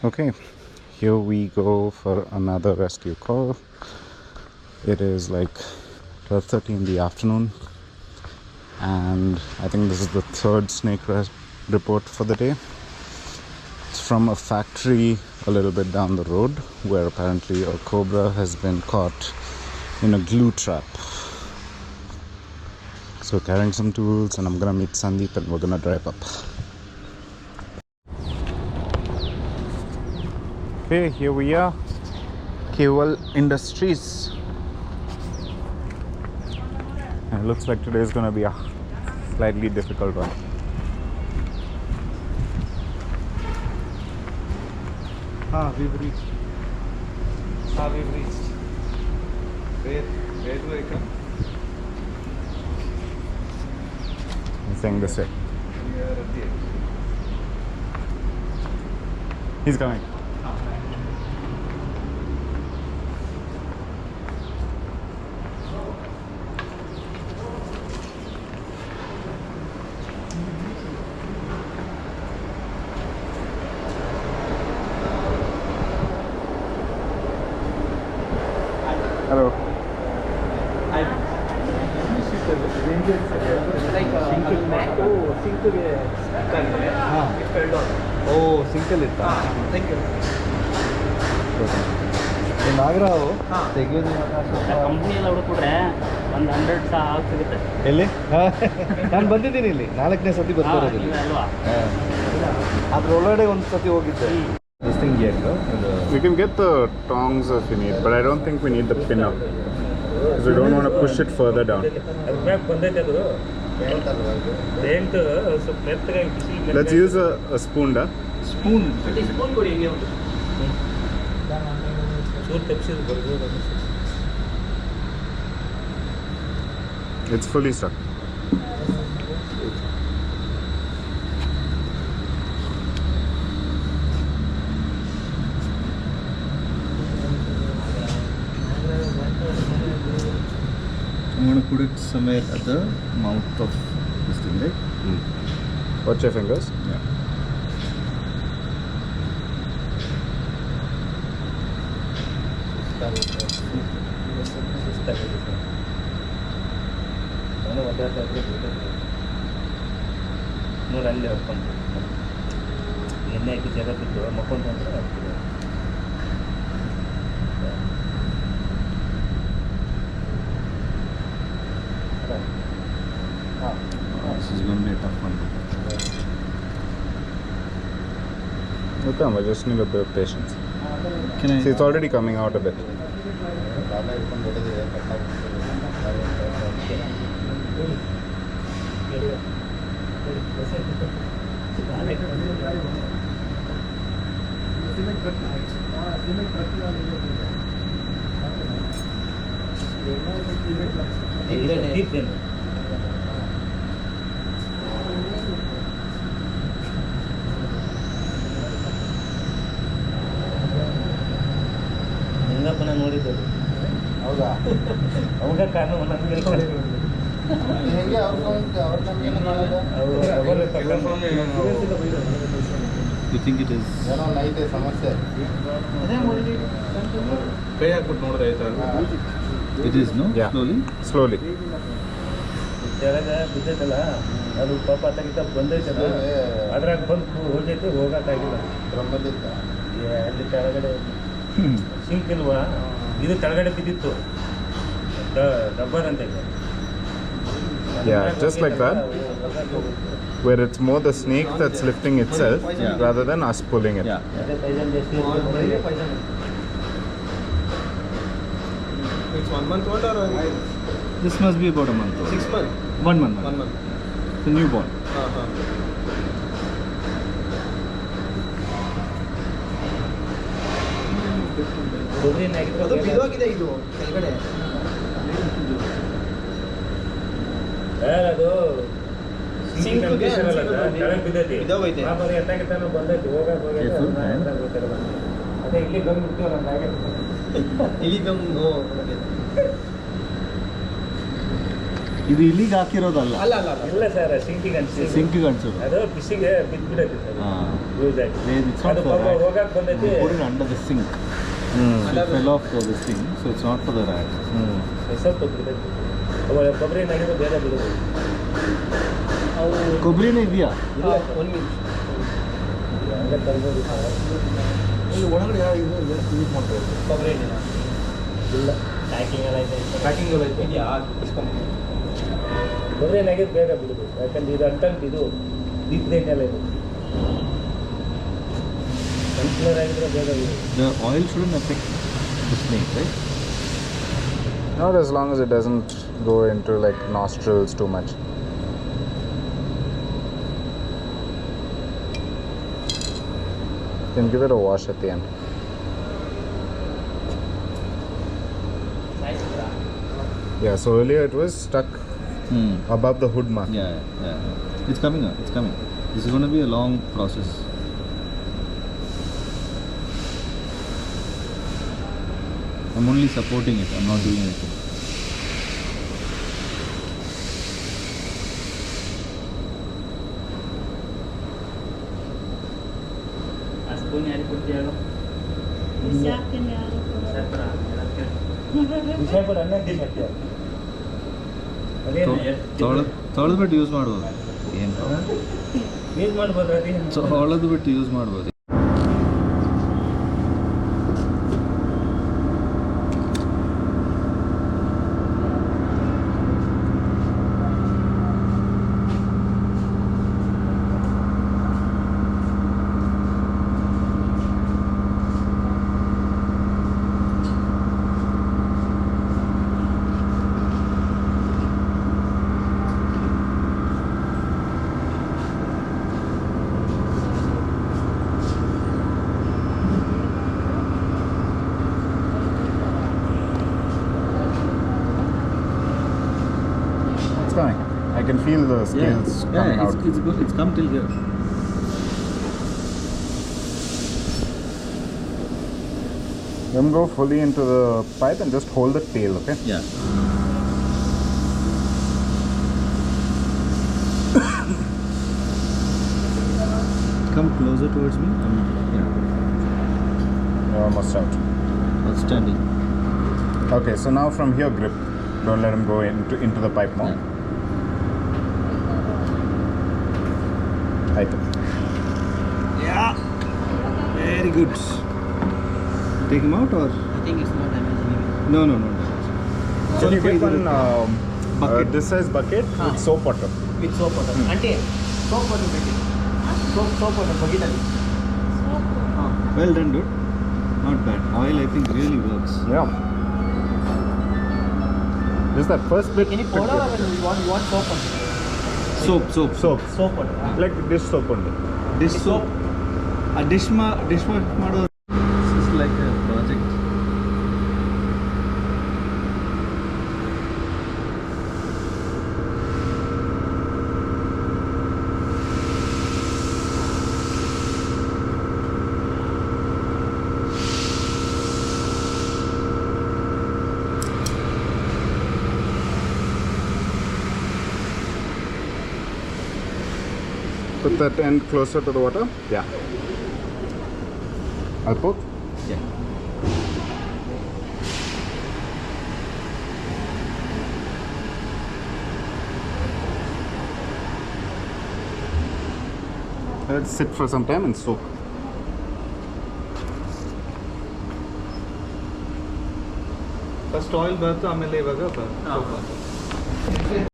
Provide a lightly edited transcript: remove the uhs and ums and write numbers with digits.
Okay, here we go for another rescue call. It is like 12:30 in the afternoon, and I think this is the third snake report for the day. It's from a factory a little bit down the road, where apparently a cobra has been caught in a glue trap. So carrying some tools, and I'm gonna meet Sandeep and we're gonna drive up. Okay, here we are, Keval Industries. And it looks like today is gonna be a slightly difficult one. We've reached. We've reached. Where do I come? He's saying this way. We are at the end. He's coming. Hello. ಸಿಂಕಲ್ ಇತ್ತಾ ನಾಗರಾವು ತೆಗೆಯೋದು company ಎಲ್ಲ ಹುಡುಕ್ಬಿಟ್ರೆ ಒಂದು 100 ಸಹ ಸಿಗುತ್ತೆ. ಎಲ್ಲಿ ನಾನು ಬಂದಿದ್ದೀನಿ ಇಲ್ಲಿ 4ನೇ ಸತಿ ಬರ್ತಾ ಇರೋದು. ಅಲ್ವಾ? ಅದ್ರೊಳಗಡೆ ಒಂದು ಸತಿ ಹೋಗಿದ್ದೆ. This thing yet, no? We can get the tongs if you need, but I don't think we need the pinner, because we don't want to push it further down. Let's use a spoon, da? Spoon. ಕೊಡಿ ಹಿಂಗೆ ಉಂಟು. It's fully stuck. I'm going to put it somewhere at the mouth of this thing, right? Watch your fingers. Yeah. ನೋಡಿ ಅಲ್ಲೇ ಹೊಡ್ಕೊಂಡು ಎಣ್ಣೆ ಹಾಕಿ ಜಾಗ ಬಿಟ್ಟು ಮಕ್ಕೊಂಡ್ರೆ ಆಗ್ತದೆ. This is going to be a tough one. Okay, I just need a bit of patience. Can I? See, it's already coming out a bit. ಹೆಂಗಪ್ಪನ ನೋಡಿದ್ದು ಹೌದಾ? ಅವಾಗ ಕಾರಣ ನನಗೆ ಹೇಗೆ ಅವ್ರ ನಮ್ಗೇನು ಮಾಡೋದು? You think it is? ಏನೋ ನೈತೆ ಸಮಸ್ಯೆ. ಕೈ ಹಾಕ್ಬಿಟ್ಟು ನೋಡಿದ್ರೆ ಆಯ್ತಾ? It is, no? Yeah. Slowly? Slowly. ಕೆಳಗೆ ಬಿದ್ದೈತಲ್ಲ ಅದು ಪಾಪ ತಗಿತ ಬಂದೈತಲ್ಲ ಅದ್ರಾಗ ಬಂದು ಹೋಗೈತೆ ಹೋಗೋಕ್ಕಾಗಿಲ್ಲ. ಅಲ್ಲಿ ಕೆಳಗಡೆ ಸಿಂಕ್ ಇಲ್ವಾ, ಇದು ಕೆಳಗಡೆ ಬಿದ್ದಿತ್ತು ಡಬ್ಬರ್ ಅಂತ. Yeah, just like that. Where it's more the snake that's lifting itself, Yeah. rather than us pulling it. Yeah. It's 1 month old or This must be about a month old. 6 months? 1 month. 1 month. It's a newborn. ಅದು ಬಿದೋಗಿದೆ ಇದು ಕೆಳಗಡೆ. ಅದು ಸಿಂಕ್ಗೆ ಕೆಳಗೆ ಬಿದ್ದೈತಿ. ಬಿದ್ದೋಗೈತೆ. ಬಂದೈತಿ Careful, hand. ಅದೇ ಇಲ್ಲಿ ಬಂದ್ಬಿಡ್ತೀವಲ್ಲ ಹಾಗೆ. ಇಲ್ಲಿ ಇದು ಇಲ್ಲಿಗೆ ಹಾಕಿರೋದಲ್ಲ. ಅಲ್ಲ ಅಲ್ಲ ಅಲ್ಲ ಇಲ್ಲ ಸರ್ ಸಿಂಕಿಗೆ ಅನ್ಸಿ ಸಿಂಕಿಗೆ ಅನ್ಸೋದು. ಅದು ಬಿಸಿಗೆ ಬಿದ್ದುಬಿಡೈತೆ ಸರ್ ಯೂಸ್ ಆಗಿ It's not ಅದು for rat. ಹೋಗಕ್ಕೆ ಬಂದೈತಿ You put it under the sink. So it fell off this thing, so it's not for the rat. ಸ್ವಲ್ಪ ಬಿಡ್ತೈತಿ ಅವಾಗ ಕೊಬ್ಬರಿ ಏನಾಗಿರೋ ಬೇರೆ ಬಿಡೋದು ಅವು ಕೊಬ್ಬರಿನೇ ಇದೆಯಾ? ಇಲ್ಲ ಒಂದು ನಿಮಿಷ ಹಂಗೆ ತರ್ಬೋದು ಇಲ್ಲಿ ಒಳಗಡೆ ಯಾವ ಇದು ಯೂಸ್ ಮಾಡ್ತಾರೆ ಕೊಬ್ಬರಿ ಎಣ್ಣೆನ ಇಲ್ಲ ಪ್ಯಾಕಿಂಗ್ ಎಲ್ಲ ಐತೆ ಪ್ಯಾಕಿಂಗ್ ಎಲ್ಲ ಐತೆ ಇದೆಯಾ ಇಸ್ಕೊಂಡು ಕೊಬ್ಬರಿ ಏನಾಗಿದ್ದು ಬೇಗ ಬಿಡೋದು ಯಾಕಂದ್ರೆ ಇದು ಅಂಟಂಟು ಇದು ದೀಪದೇನೆಲ್ಲ ಇದು ಕನ್ಸಿಲರ್ ಆಗಿದ್ರೆ ಬೇಗ ಬಿಡೋದು. The oil shouldn't affect the snake, right? Not as long as it doesn't go into like nostrils too much. You can give it a wash at the end. Yeah, so earlier it was stuck above the hood mark. Yeah. It's coming up. It's coming. This is going to be a long process. I'm only supporting it. I'm not doing anything. ಆ spoon ಯಾರಿಗೆ ಕೊಡ್ತೀಯ ಹೇಳು ಬಿಸಾಕ್ಬಿಡು ಅನ್ನ ಬಿಸಾಕ್ತೀಯ ಅದೇನು ತೊಳೆದ್ಬಿಟ್ಟು use ಮಾಡ್ಬೋದು. ಏನು use ಮಾಡ್ಬೋದು ಅದೇನು ತೊಳೆದ್ಬಿಟ್ಟು ಯೂಸ್ ಮಾಡ್ಬೋದು. Coming. I can feel the scales coming out. It's good. It's come till here. Then go fully into the pipe and just hold the tail, okay? Yeah. Come closer towards me. Yeah. You're almost out. Outstanding. Okay, so now from here, grip. Don't let him go into the pipe more. Tighten. Yeah. Very good. Take him out or? I think it's not damaging. No. Can you get one bucket. this size bucket with soap water? With soap water అంటే soap water ಬೇಕಿದೆ soap water ಬಕೆಟಲ್ಲಿ Well done, dude. Not bad. Oil, I think, really works. Yeah. Just that first bit. Can you pour or you want soap on? Soap. Soap water. Like dish soap only. Dish soap. A dish model. This is like a project. Put that end closer to the water. Yeah. I'll put. Yeah. Let's sit for some time and soak. First oil bath, ಆಮೇಲೆ ಇವಾಗ soap bath.